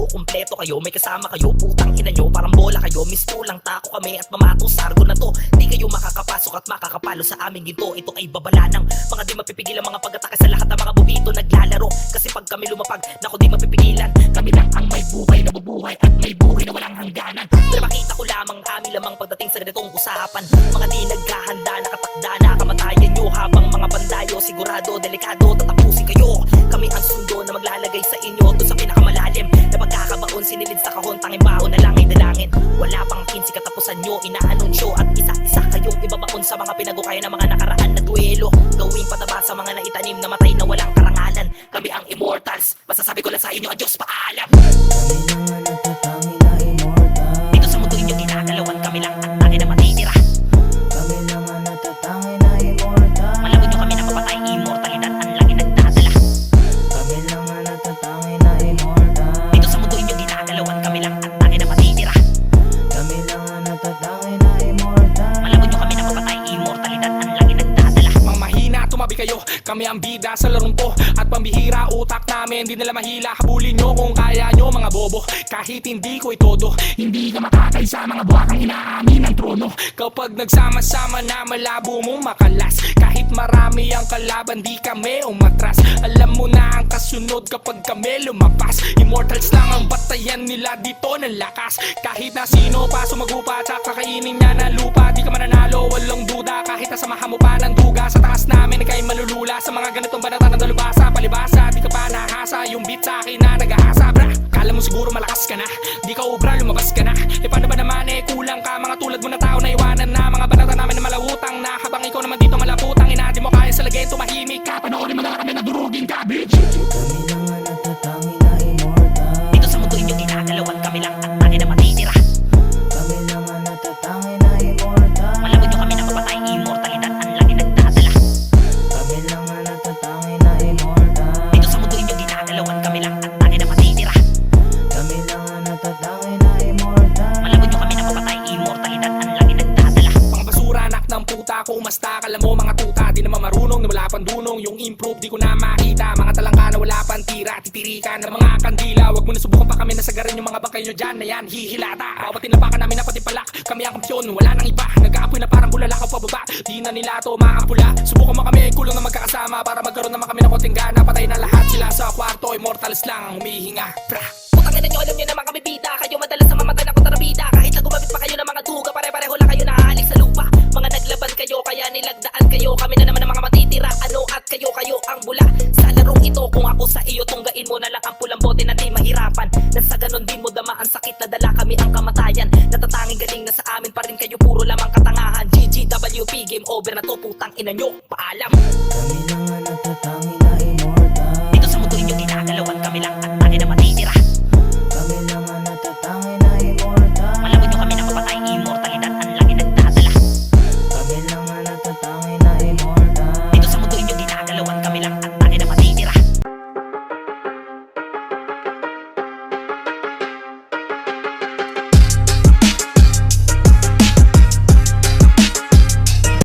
kayo, kumpleto kayo, may kasama kayo, putang ina nyo, parang bola kayo, misto lang tako kami at mamato sargo na to. Di kayo makakapasok at makakapalo sa aming ginto. Ito ay babala ng mga di mapipigil ang mga pag-atake sa lahat ng mga bubito naglalaro. Kasi pag kami lumapag, naku di mapipigilan. Kami lang ang may buhay na bubuhay at may buhay na walang hangganan. Pero makita ko lamang kami lamang pagdating sa ganitong usapan. Mga di naghahanda, nakatakda na kamatayan nyo. Habang mga bandayo, sigurado, delikado, tatapusin kayo. Kami ang sundo na maglalagay sa inyo doon sa pinakamalalim na pagkakabaon, sinilid sa kahon, tanging baon na lang ay dalangin. Wala pang 15 katapusan nyo, inaanunsyo at isa-isa kayong ibabaon sa mga pinagukaya ng mga nakaraan na duelo. Gawing pataba sa mga naitanim na matay na walang karangalan. Kami ang immortals, masasabi ko lang sa inyo, adios, paalam. Kami lang ang natatangi na immortal. Dito sa mundo inyo ginagalawan, kami lang ang tangi na matitira. Kami lang ang natatangi na immortal. Malabot nyo kami na papatay, immortalidad ang lagi nagdadala. Kami lang ang natatangi na immortal. Dito sa mundo inyo ginagalawan, kami lang ang tangi na matitira. Kami lang ang natatangi na immortal. Malabot nyo kami na papatay, immortalidad ang lagi nagdadala. Mang mahina, tumabi kayo, kami ang bida sa larong to. At pambihira, utak namin, di nila mahila. Habulin nyo kung kaya nyo mga bobo. Kahit hindi ko itodo, hindi ka makakay sa mga buwakang inaamin ng trono. Kapag nagsama-sama na malabo mong makalas. Kahit marami ang kalaban, di kami umatras. Alam mo na ang kasunod kapag kami lumabas. Immortals lang ang batayan nila dito ng lakas. Kahit na sino pa sumagupa at kakainin niya na lupa, di ka mananalo, walang duda. Kahit nasamahan mo pa ng duga, sa taas namin ika'y malulula. Sa mga ganitong banata na dalubasa, palibasa, di ka pa nahasa. Yung beat sa akin na nag-ahasa, bra. Kala mo siguro malakas ka na, di ka ubra, lumabas ka na. E paano ba naman kulang ka, mga tulad mo na tao na iwanan na. Mga banata namin na malawutang na, habang ikaw naman dito malaputang ina. Di mo kaya sa lagay, tumahimik ka, panoorin mo na kami na durugin ka, bitch. Kami lang ang natatangi na immortal. Dito sa mundo inyo ginagalawan, kami lang ang tangi na matitira. Kami lang ang natatangi na immortal. Malabot nyo kami na papatay, immortalidad ang lagi nagdadala. Kami lang ang natatangi na immortal. Dito sa mundo inyo ginagalawan, kami lang ang tangi na matitira. Kami lang ang natatangi na immortal. Malabot nyo kami na papatay, immortalidad ang lagi nagdadala. Mga basura, anak ng puta, kumasta, kala mo mga tuta. Di naman marunong na wala pang dunong, yung improve di ko na makita. Mga talangka na wala pang tira, titirikan ng mga kandila. Wag mo na subukan pa kami, nasagarin yung mga bangkay nyo dyan na yan, hihilata. Bawat tinapakan namin na pati palak, kami ang kampyon, wala nang iba. Nag-aapoy na parang bulalakaw pababa, di na nila to maapula. Subukan mo kami, kulong na magkakasama, para magkaroon naman kami ng konting gana. Patay na lahat sila sa kwarto, immortals lang ang humihinga, pra. Putang ina nyo, alam nyo naman kami bida. Kayo madalas na mamatay na kontrabida. Kahit na gumamit pa kayo ng mga duga, pare-pareho lang kayo nahalik sa lupa. Mga naglaban kayo, kaya nilagdaan kayo. Kami na naman ang mga matitira, ano at kayo ang bula. Sa larong ito, kung ako sa iyo, tunggain mo na lang ang pulang bote na di mahirapan. Nang sa ganon din mo dama ang sakit na dala, kami ang kamatayan. Natatanging galing na sa amin pa rin kayo, puro lamang katangahan. GGWP, game over na to, putang ina nyo, paalam. Kami lang ang natatangi